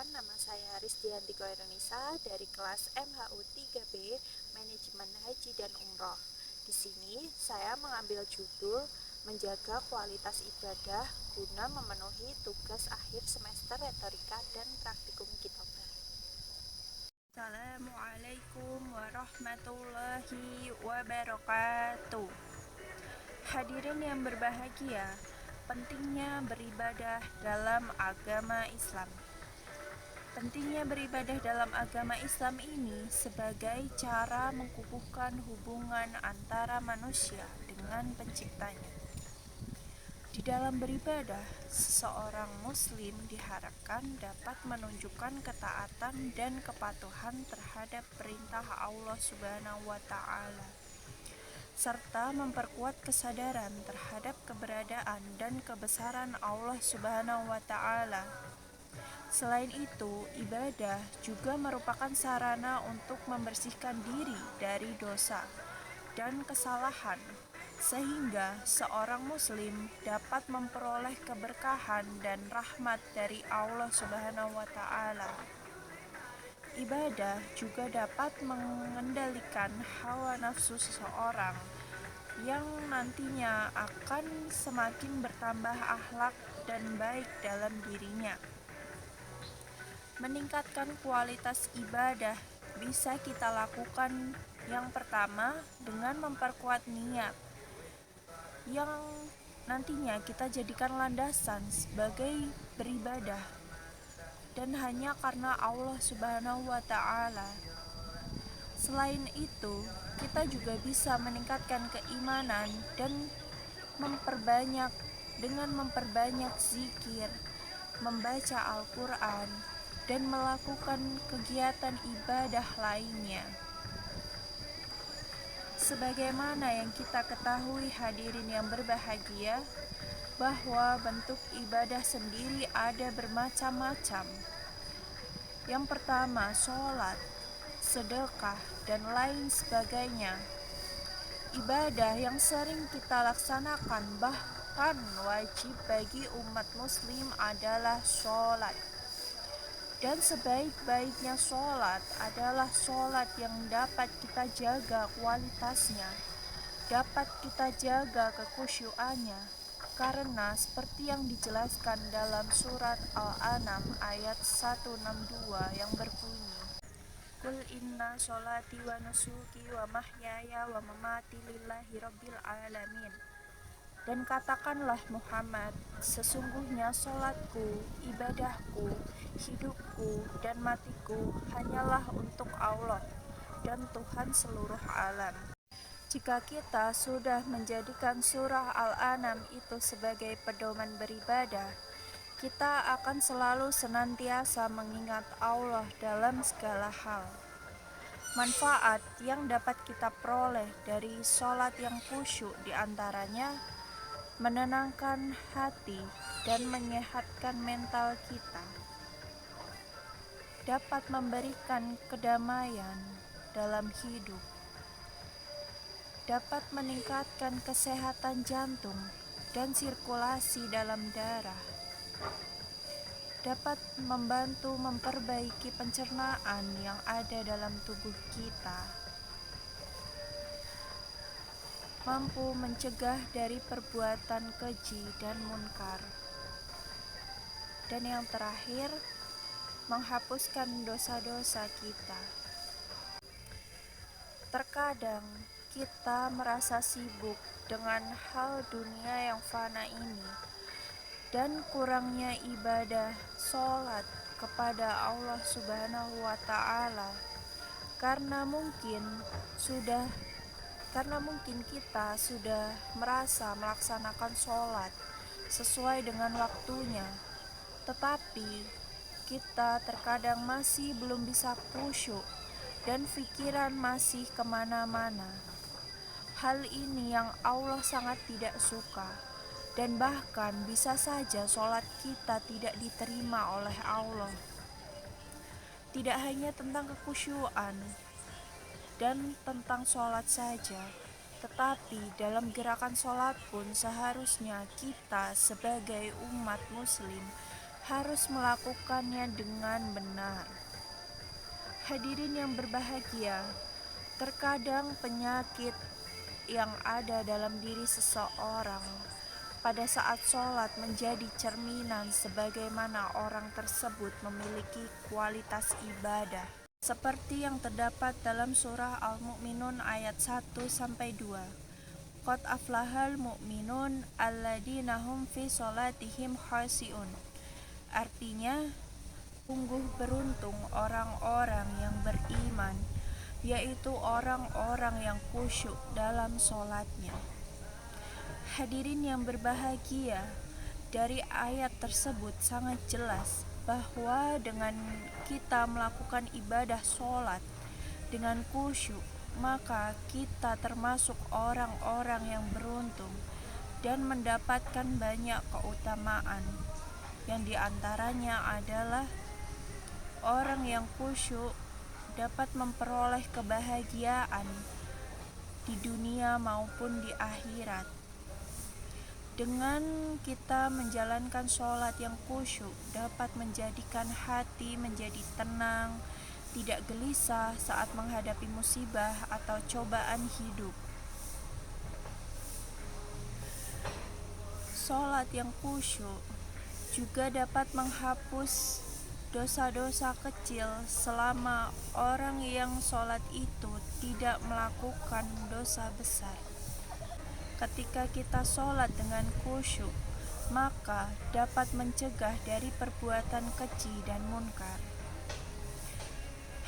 perkenalkan, nama saya Rizdianti Koirunisa dari kelas MHU 3B, Manajemen Haji dan Umroh. Di sini saya mengambil judul Menjaga Kualitas Ibadah guna memenuhi tugas akhir semester retorika dan praktikum kitobah. Assalamualaikum warahmatullahi wabarakatuh. Hadirin yang berbahagia, pentingnya beribadah dalam agama Islam. Pentingnya beribadah dalam agama Islam ini sebagai cara mengukuhkan hubungan antara manusia dengan penciptanya. Di dalam beribadah, seseorang muslim diharapkan dapat menunjukkan ketaatan dan kepatuhan terhadap perintah Allah Subhanahu wa Ta'ala, serta memperkuat kesadaran terhadap keberadaan dan kebesaran Allah Subhanahu wa Ta'ala. Selain itu, ibadah juga merupakan sarana untuk membersihkan diri dari dosa dan kesalahan, sehingga seorang muslim dapat memperoleh keberkahan dan rahmat dari Allah Subhanahu wa Ta'ala. Ibadah juga dapat mengendalikan hawa nafsu seseorang yang nantinya akan semakin bertambah akhlak dan baik dalam dirinya. Meningkatkan kualitas ibadah bisa kita lakukan yang pertama dengan memperkuat niat yang nantinya kita jadikan landasan sebagai beribadah dan hanya karena Allah Subhanahu wa Ta'ala. Selain itu, kita juga bisa meningkatkan keimanan dan memperbanyak zikir, membaca Al-Quran, dan melakukan kegiatan ibadah lainnya. Sebagaimana yang kita ketahui hadirin yang berbahagia, bahwa bentuk ibadah sendiri ada bermacam-macam. Yang pertama, sholat, sedekah, dan lain sebagainya. Ibadah yang sering kita laksanakan bahkan wajib bagi umat muslim adalah sholat. Dan sebaik-baiknya sholat adalah sholat yang dapat kita jaga kualitasnya, dapat kita jaga kekhusyuannya, karena seperti yang dijelaskan dalam surat Al-An'am ayat 162 yang berbunyi, Qul inna sholati wa nusuki wa mahyaya wa mamati lillahi rabbil alamin. Dan katakanlah Muhammad, sesungguhnya sholatku, ibadahku, hidupku, dan matiku hanyalah untuk Allah dan Tuhan seluruh alam. Jika kita sudah menjadikan surah Al-An'am itu sebagai pedoman beribadah, kita akan selalu senantiasa mengingat Allah dalam segala hal. Manfaat yang dapat kita peroleh dari sholat yang khusyuk diantaranya menenangkan hati dan menyehatkan mental kita, dapat memberikan kedamaian dalam hidup, dapat meningkatkan kesehatan jantung dan sirkulasi dalam darah, dapat membantu memperbaiki pencernaan yang ada dalam tubuh kita, mampu mencegah dari perbuatan keji dan munkar, dan yang terakhir, menghapuskan dosa-dosa kita. Terkadang kita merasa sibuk dengan hal dunia yang fana ini dan kurangnya ibadah sholat kepada Allah Subhanahu wa Ta'ala karena mungkin kita sudah merasa melaksanakan sholat sesuai dengan waktunya, tetapi kita terkadang masih belum bisa khusyuk dan pikiran masih kemana-mana. Hal ini yang Allah sangat tidak suka, dan bahkan bisa saja sholat kita tidak diterima oleh Allah. Tidak hanya tentang kekhusyuan dan tentang sholat saja, tetapi dalam gerakan sholat pun seharusnya kita sebagai umat muslim harus melakukannya dengan benar. Hadirin yang berbahagia, terkadang penyakit yang ada dalam diri seseorang pada saat sholat menjadi cerminan sebagaimana orang tersebut memiliki kualitas ibadah. Seperti yang terdapat dalam surah Al-Mu'minun ayat 1-2. Qad aflahal mu'minun alladzina hum fi sholatihim khashi'un. Artinya, sungguh beruntung orang-orang yang beriman, yaitu orang-orang yang khusyuk dalam sholatnya. Hadirin yang berbahagia, dari ayat tersebut sangat jelas bahwa dengan kita melakukan ibadah sholat dengan khusyuk, maka kita termasuk orang-orang yang beruntung dan mendapatkan banyak keutamaan, yang diantaranya adalah orang yang khusyuk dapat memperoleh kebahagiaan di dunia maupun di akhirat. Dengan kita menjalankan sholat yang khusyuk dapat menjadikan hati menjadi tenang, tidak gelisah saat menghadapi musibah atau cobaan hidup. Sholat yang khusyuk juga dapat menghapus dosa-dosa kecil selama orang yang sholat itu tidak melakukan dosa besar. Ketika kita sholat dengan khusyuk, maka dapat mencegah dari perbuatan keji dan munkar.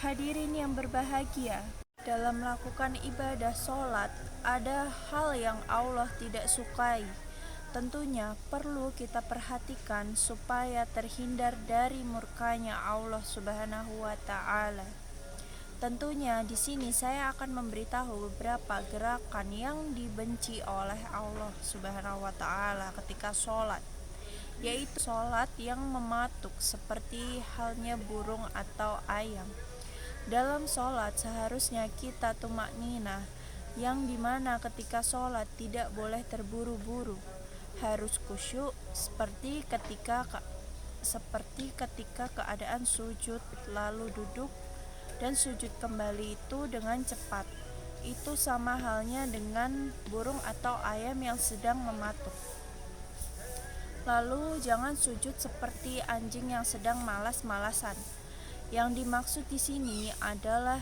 Hadirin yang berbahagia, dalam melakukan ibadah sholat ada hal yang Allah tidak sukai. Tentunya perlu kita perhatikan supaya terhindar dari murkanya Allah Subhanahu wa Ta'ala. Tentunya di sini saya akan memberitahu beberapa gerakan yang dibenci oleh Allah Subhanahu wa Ta'ala ketika sholat, yaitu sholat yang mematuk seperti halnya burung atau ayam. Dalam sholat seharusnya kita tumakninah, yang dimana ketika sholat tidak boleh terburu-buru, harus khusyuk seperti ketika keadaan sujud lalu duduk dan sujud kembali itu dengan cepat. Itu sama halnya dengan burung atau ayam yang sedang mematuk. Lalu jangan sujud seperti anjing yang sedang malas-malasan. Yang dimaksud di sini adalah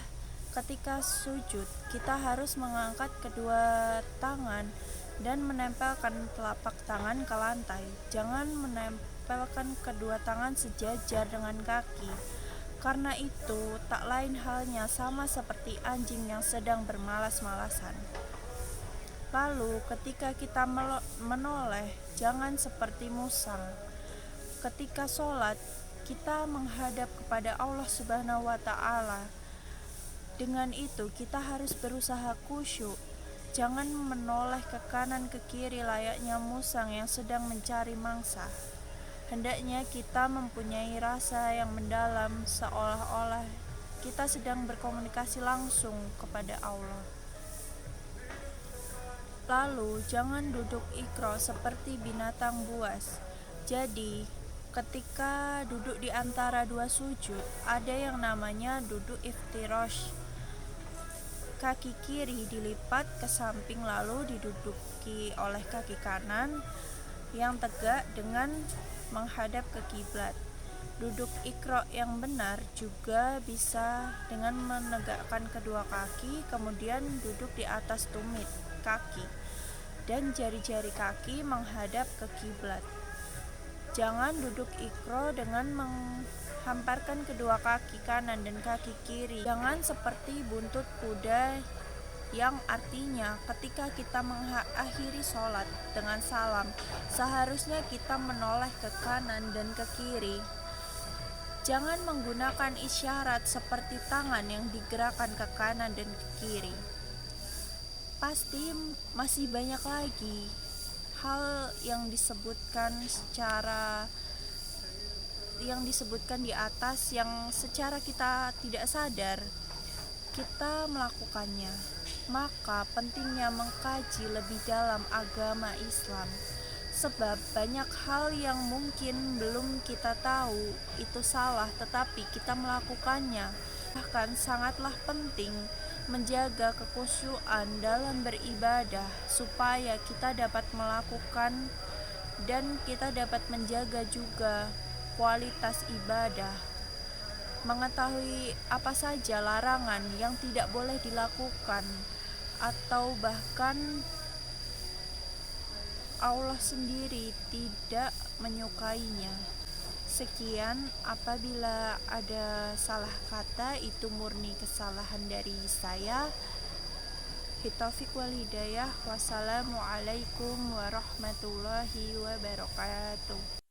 ketika sujud kita harus mengangkat kedua tangan dan menempelkan telapak tangan ke lantai. Jangan menempelkan kedua tangan sejajar dengan kaki, karena itu tak lain halnya sama seperti anjing yang sedang bermalas-malasan. Lalu ketika kita menoleh, jangan seperti musang. Ketika sholat kita menghadap kepada Allah Subhanahu wa Ta'ala. Dengan itu kita harus berusaha khusyuk. Jangan menoleh ke kanan ke kiri layaknya musang yang sedang mencari mangsa. Hendaknya kita mempunyai rasa yang mendalam, seolah-olah kita sedang berkomunikasi langsung kepada Allah. Lalu jangan duduk ikro seperti binatang buas. Jadi ketika duduk di antara dua sujud, ada yang namanya duduk iftirash. Kaki kiri dilipat ke samping lalu diduduki oleh kaki kanan yang tegak dengan menghadap ke kiblat. Duduk ikro yang benar juga bisa dengan menegakkan kedua kaki, kemudian duduk di atas tumit kaki dan jari-jari kaki menghadap ke kiblat. Jangan duduk ikro dengan menghamparkan kedua kaki kanan dan kaki kiri. Jangan seperti buntut kuda, yang artinya ketika kita mengakhiri sholat dengan salam, seharusnya kita menoleh ke kanan dan ke kiri. Jangan menggunakan isyarat seperti tangan yang digerakkan ke kanan dan ke kiri. Pasti masih banyak lagi hal yang disebutkan di atas yang secara kita tidak sadar kita melakukannya. Maka pentingnya mengkaji lebih dalam agama Islam Sebab banyak hal yang mungkin belum kita tahu itu salah, tetapi kita melakukannya. Bahkan sangatlah penting menjaga kekhusyuan dalam beribadah supaya kita dapat melakukan dan kita dapat menjaga juga kualitas ibadah. Mengetahui apa saja larangan yang tidak boleh dilakukan atau bahkan Allah sendiri tidak menyukainya. Sekian, apabila ada salah kata itu murni kesalahan dari saya. Hitaufiq wal hidayah. Wassalamualaikum warahmatullahi wabarakatuh.